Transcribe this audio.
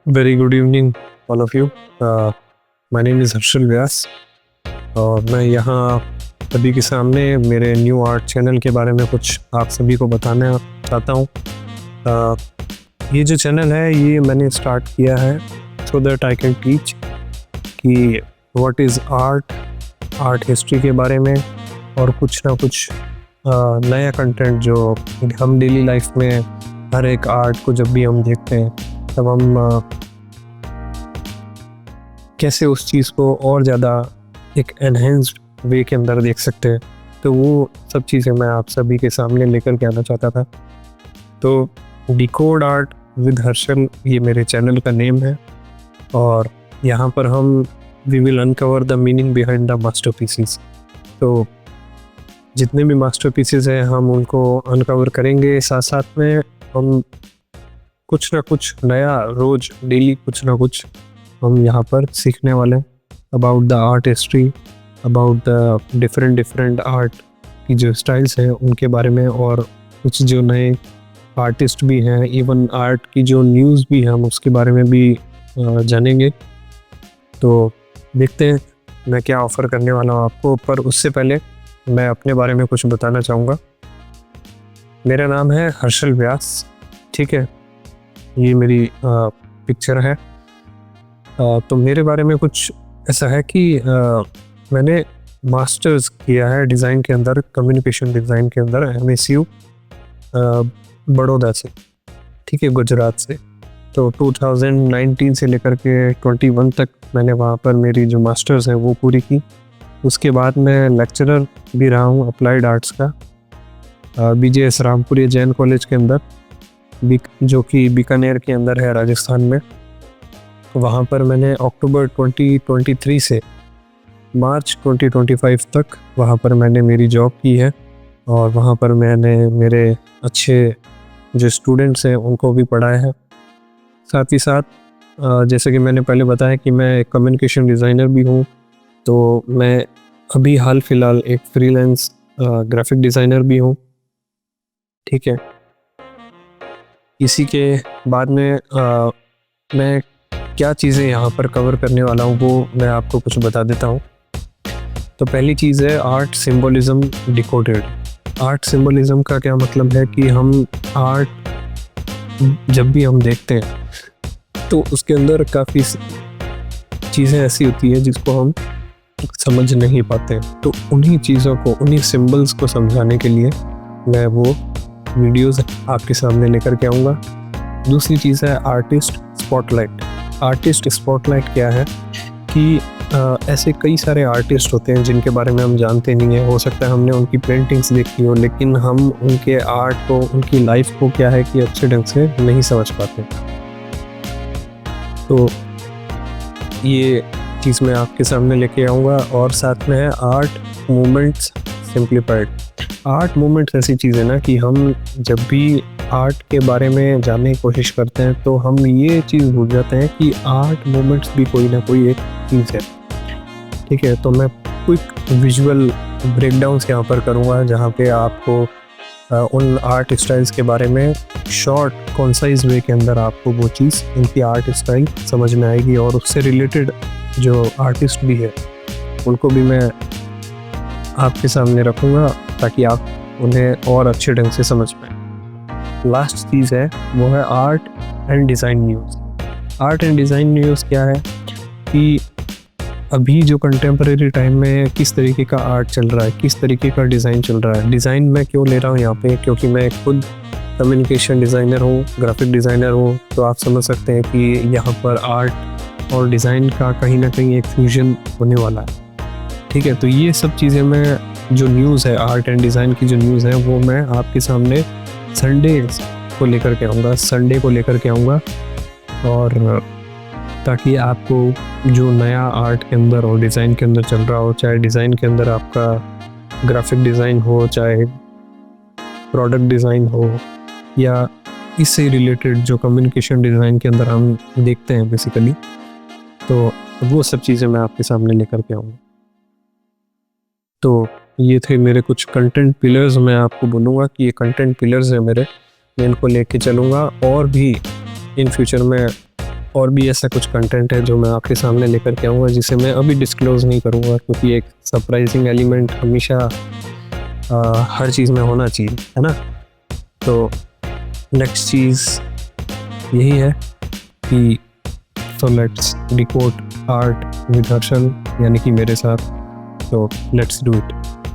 Very good evening all of you. My name is Harshal Vyas और मैं यहाँ सभी के सामने मेरे न्यू आर्ट चैनल के बारे में कुछ आप सभी को बताना चाहता हूँ। ये जो चैनल है ये मैंने स्टार्ट किया है so that I can teach कि व्हाट इज़ आर्ट हिस्ट्री के बारे में और कुछ ना कुछ नया कंटेंट जो हम डेली लाइफ में हर एक आर्ट को जब भी हम देखते हैं तब हम कैसे उस चीज़ को और ज़्यादा एक एनहेंस्ड वे के अंदर देख सकते हैं। तो वो सब चीज़ें मैं आप सभी के सामने लेकर के आना चाहता था। तो डिकोड आर्ट विद हर्षल ये मेरे चैनल का नेम है और यहाँ पर हम we will uncover the meaning behind the masterpieces. तो जितने भी मास्टरपीसेस हैं हम उनको अनकवर करेंगे, साथ साथ में हम कुछ ना कुछ नया रोज़ डेली कुछ ना कुछ हम यहाँ पर सीखने वाले हैं about the art history, about the different art की जो स्टाइल्स हैं उनके बारे में, और कुछ जो नए आर्टिस्ट भी हैं, इवन आर्ट की जो न्यूज़ भी है हम उसके बारे में भी जानेंगे। तो देखते हैं मैं क्या ऑफ़र करने वाला हूँ आपको, पर उससे पहले मैं अपने बारे में कुछ बताना चाहूँगा। मेरा नाम है हर्षल व्यास, ठीक है, ये मेरी पिक्चर है। तो मेरे बारे में कुछ ऐसा है कि मैंने मास्टर्स किया है डिज़ाइन के अंदर, कम्युनिकेशन डिज़ाइन के अंदर MSU बड़ौदा से, ठीक है, गुजरात से। तो 2019 से लेकर के 21 तक मैंने वहाँ पर मेरी जो मास्टर्स है वो पूरी की। उसके बाद मैं लेक्चरर भी रहा हूँ अप्लाइड आर्ट्स का BJS रामपुरी जैन कॉलेज के अंदर, जो कि बीकानेर के अंदर है राजस्थान में। वहाँ पर मैंने अक्टूबर 2023 से मार्च 2025 तक वहाँ पर मैंने मेरी जॉब की है और वहाँ पर मैंने मेरे अच्छे जो स्टूडेंट्स हैं उनको भी पढ़ाया है। साथ ही साथ जैसे कि मैंने पहले बताया कि मैं कम्युनिकेशन डिज़ाइनर भी हूँ, तो मैं अभी हाल फिलहाल एक फ्रीलांस ग्राफिक डिज़ाइनर भी हूँ, ठीक है। इसी के बाद में मैं क्या चीज़ें यहाँ पर कवर करने वाला हूँ वो मैं आपको कुछ बता देता हूँ। तो पहली चीज़ है art symbolism decoded. Art symbolism का क्या मतलब है कि हम आर्ट जब भी हम देखते हैं तो उसके अंदर काफ़ी चीज़ें ऐसी होती है जिसको हम समझ नहीं पाते, तो उन्हीं चीज़ों को, उन्हीं सिंबल्स को समझाने के लिए मैं वो वीडियोस आपके सामने लेकर के आऊँगा। दूसरी चीज़ है आर्टिस्ट स्पॉटलाइट। आर्टिस्ट स्पॉटलाइट क्या है कि ऐसे कई सारे आर्टिस्ट होते हैं जिनके बारे में हम जानते नहीं हैं। हो सकता है हमने उनकी पेंटिंग्स देखी हो लेकिन हम उनके आर्ट को, उनकी लाइफ को क्या है कि अच्छे ढंग से नहीं समझ पाते। तो ये चीज़ मैं आपके सामने लेके आऊँगा। और साथ में है art movements simplified. Art movements ऐसी चीज़ है ना कि हम जब भी आर्ट के बारे में जानने की कोशिश करते हैं तो हम ये चीज़ भूल जाते हैं कि आर्ट मूवमेंट्स भी कोई ना कोई एक चीज़ है, ठीक है। तो मैं क्विक विजुअल ब्रेकडाउन्स यहाँ पर करूँगा जहाँ पे आपको उन आर्ट स्टाइल्स के बारे में शॉर्ट कॉन्साइज वे के अंदर आपको वो चीज़, उनकी आर्ट स्टाइल समझ में आएगी और उससे रिलेटेड जो आर्टिस्ट भी है उनको भी मैं आपके सामने रखूँगा ताकि आप उन्हें और अच्छे ढंग से समझ पाएँ। लास्ट चीज़ है वो है art and design news. Art and design news क्या है कि अभी जो कंटेम्प्रेरी टाइम में किस तरीके का आर्ट चल रहा है, किस तरीके का डिज़ाइन चल रहा है। डिज़ाइन मैं क्यों ले रहा हूँ यहाँ पे, क्योंकि मैं खुद कम्युनिकेशन डिज़ाइनर हूँ, ग्राफिक डिज़ाइनर हूँ, तो आप समझ सकते हैं कि यहाँ पर आर्ट और डिज़ाइन का कहीं ना कहीं एक फ्यूजन होने वाला है, ठीक है। तो ये सब चीज़ें मैं जो न्यूज़ है आर्ट एंड डिज़ाइन की जो न्यूज़ है वो मैं आपके सामने संडे को लेकर के आऊँगा और ताकि आपको जो नया आर्ट के अंदर और डिज़ाइन के अंदर चल रहा हो, चाहे डिज़ाइन के अंदर आपका ग्राफिक डिज़ाइन हो, चाहे प्रोडक्ट डिज़ाइन हो, या इससे रिलेटेड जो कम्युनिकेशन डिज़ाइन के अंदर हम देखते हैं बेसिकली, तो वो सब चीज़ें मैं आपके सामने लेकर के आऊँगा। तो ये थे मेरे कुछ कंटेंट पिलर्स। मैं आपको बोलूँगा कि ये कंटेंट पिलर्स हैं मेरे, मैं इनको लेके चलूँगा और भी इन फ्यूचर में और भी ऐसा कुछ कंटेंट है जो मैं आपके सामने लेकर के आऊँगा, जिसे मैं अभी डिस्क्लोज़ नहीं करूँगा, क्योंकि एक सरप्राइजिंग एलिमेंट हमेशा हर चीज़ में होना चाहिए, है ना? तो नेक्स्ट चीज़ यही है कि so let's decode art with Harshal, यानी कि मेरे साथ। तो लेट्स डू इट।